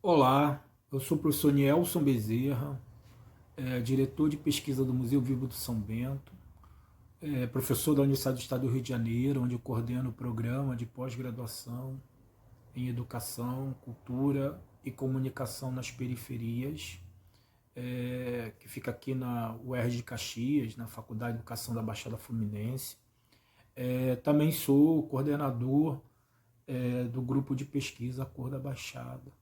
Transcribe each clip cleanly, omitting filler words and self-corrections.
Olá, eu sou o professor Nielson Bezerra, diretor de pesquisa do Museu Vivo do São Bento, professor da Universidade do Estado do Rio de Janeiro, onde eu coordeno o programa de pós-graduação em Educação, Cultura e Comunicação nas Periferias, que fica aqui na UERJ de Caxias, na Faculdade de Educação da Baixada Fluminense. Também sou coordenador do grupo de pesquisa Cor da Baixada.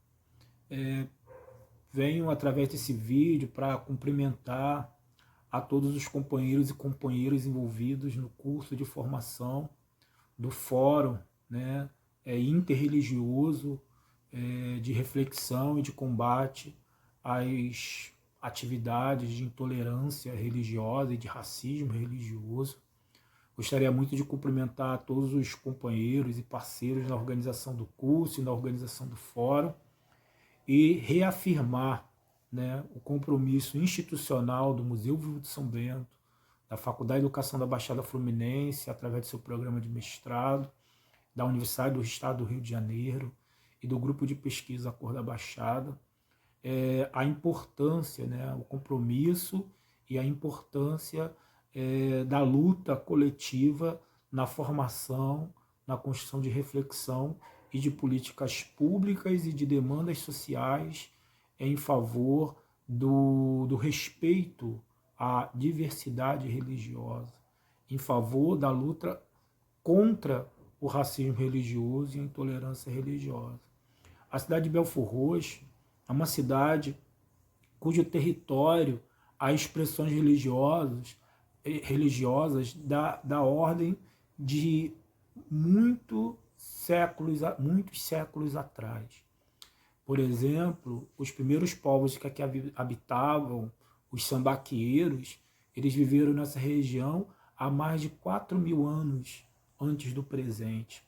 Venho através desse vídeo para cumprimentar a todos os companheiros e companheiras envolvidos no curso de formação do Fórum, né, interreligioso, de reflexão e de combate às atividades de intolerância religiosa e de racismo religioso. Gostaria muito de cumprimentar todos os companheiros e parceiros na organização do curso e na organização do fórum e reafirmar, né, o compromisso institucional do Museu Vivo de São Bento, da Faculdade de Educação da Baixada Fluminense, através do seu programa de mestrado, da Universidade do Estado do Rio de Janeiro e do grupo de pesquisa Cor da Baixada, a importância, né, o compromisso e a importância da luta coletiva na formação, na construção de reflexão e de políticas públicas e de demandas sociais em favor do respeito à diversidade religiosa, em favor da luta contra o racismo religioso e a intolerância religiosa. A cidade de Belford Roxo é uma cidade cujo território há expressões religiosas da ordem de muitos séculos atrás. Por exemplo, os primeiros povos que aqui habitavam, os sambaqueiros, eles viveram nessa região há mais de 4.000 anos antes do presente.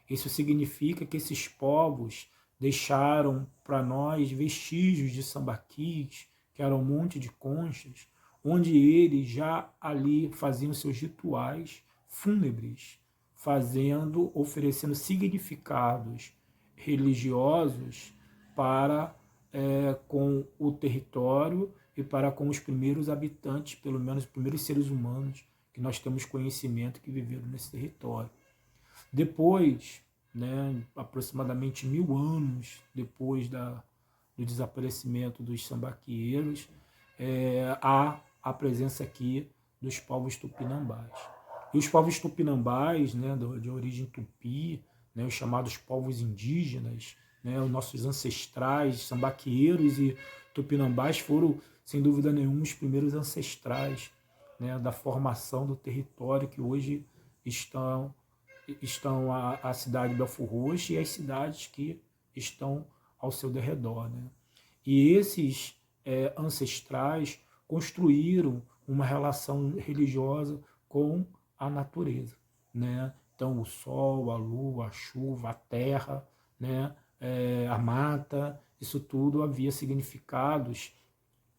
Isso significa que esses povos deixaram para nós vestígios de sambaquis, que eram um monte de conchas, onde eles já ali faziam seus rituais fúnebres, oferecendo significados religiosos para com o território e para com os primeiros habitantes, pelo menos os primeiros seres humanos que nós temos conhecimento que viveram nesse território. Depois, né, aproximadamente 1.000 anos depois do desaparecimento dos sambaqueiros, há a presença aqui dos povos tupinambás. E os povos tupinambás, né, de origem tupi, né, os chamados povos indígenas, né, os nossos ancestrais, sambaqueiros e tupinambás foram, sem dúvida nenhuma, os primeiros ancestrais, né, da formação do território que hoje estão a cidade de Belford Roxo e as cidades que estão ao seu derredor. Né? E esses ancestrais construíram uma relação religiosa com a natureza. Né? Então, o sol, a lua, a chuva, a terra, né? A mata, isso tudo havia significados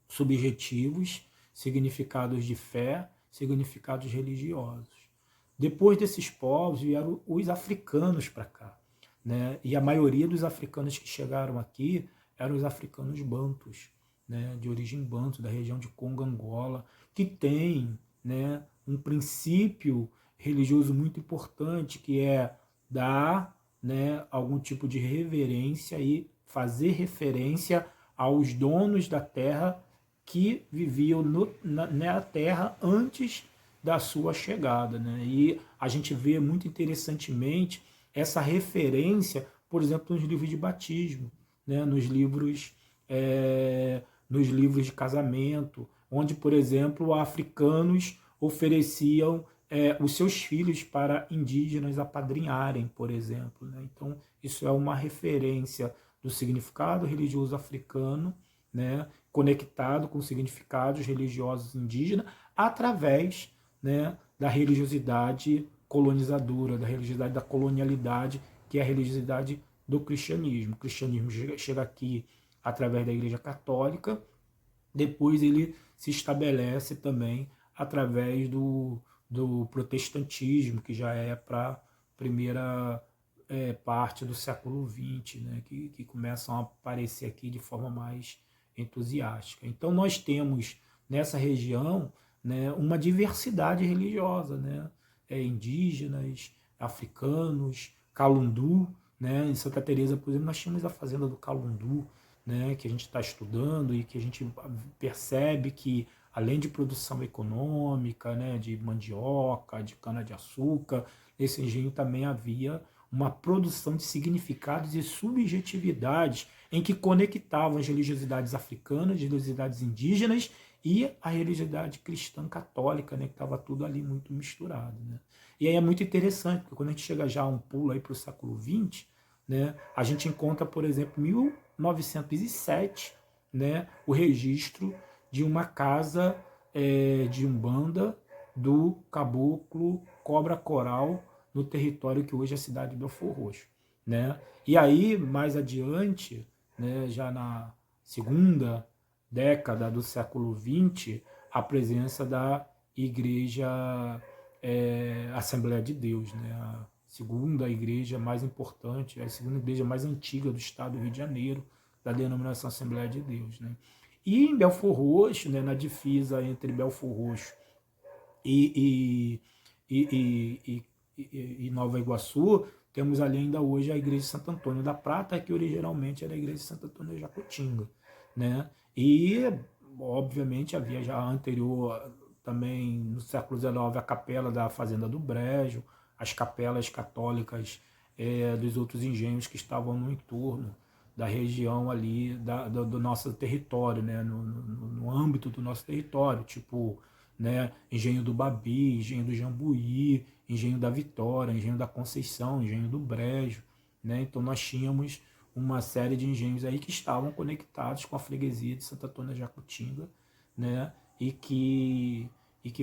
subjetivos, significados de fé, significados religiosos. Depois desses povos vieram os africanos para cá. Né? E a maioria dos africanos que chegaram aqui eram os africanos bantus, né? De origem banto, da região de Congo, Angola, que tem, né, um princípio religioso muito importante, que é dar, né, algum tipo de reverência e fazer referência aos donos da terra que viviam na terra antes da sua chegada. Né? E a gente vê muito interessantemente essa referência, por exemplo, nos livros de batismo, né? Nos livros de casamento, onde, por exemplo, africanos ofereciam os seus filhos para indígenas apadrinharem, por exemplo. Né? Então, isso é uma referência do significado religioso africano, né, conectado com significados religiosos indígenas, através, né, da religiosidade colonizadora, da religiosidade da colonialidade, que é a religiosidade do cristianismo. O cristianismo chega aqui através da Igreja Católica, depois ele se estabelece também através do protestantismo, que já é para a primeira parte do século XX, né, que começam a aparecer aqui de forma mais entusiástica. Então nós temos nessa região, né, uma diversidade religiosa, né, indígenas, africanos, Calundu, né, em Santa Teresa, por exemplo, nós tínhamos a fazenda do Calundu, né, que a gente está estudando e que a gente percebe que além de produção econômica, né, de mandioca, de cana-de-açúcar, nesse engenho também havia uma produção de significados e subjetividades em que conectavam as religiosidades africanas, as religiosidades indígenas e a religiosidade cristã católica, né, que estava tudo ali muito misturado. Né? E aí é muito interessante, porque quando a gente chega já a um pulo para o século XX, né, a gente encontra, por exemplo, 1907, né, o registro de uma casa de Umbanda do caboclo Cobra Coral no território que hoje é a cidade de Belford Roxo. Né? E aí, mais adiante, né, já na segunda década do século XX, a presença da Igreja Assembleia de Deus, né? A segunda igreja mais importante, a segunda igreja mais antiga do estado do Rio de Janeiro, da denominação Assembleia de Deus. Né? E em Belford Roxo, né, na divisa entre Belford Roxo e, e Nova Iguaçu, temos ali ainda hoje a igreja de Santo Antônio da Prata, que originalmente era a igreja de Santo Antônio de Jacutinga. Né? E, obviamente, havia já anterior, também no século XIX, a capela da Fazenda do Brejo, as capelas católicas dos outros engenhos que estavam no entorno da região ali do nosso território, né? No âmbito do nosso território, tipo, né? Engenho do Babi, Engenho do Jambuí, Engenho da Vitória, Engenho da Conceição, Engenho do Brejo. Né? Então nós tínhamos uma série de engenhos aí que estavam conectados com a freguesia de Santo Antônio de Jacutinga, né? e que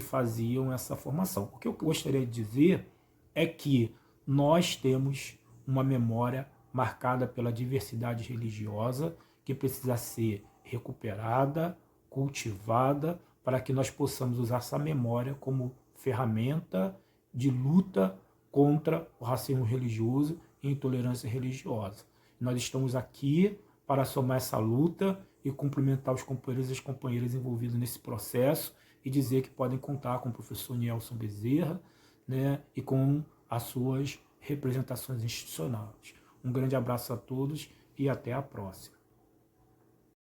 faziam essa formação. O que eu gostaria de dizer é que nós temos uma memória marcada pela diversidade religiosa que precisa ser recuperada, cultivada, para que nós possamos usar essa memória como ferramenta de luta contra o racismo religioso e intolerância religiosa. Nós estamos aqui para somar essa luta e cumprimentar os companheiros e as companheiras envolvidos nesse processo e dizer que podem contar com o professor Nielson Bezerra, né, e com as suas representações institucionais. Um grande abraço a todos e até a próxima.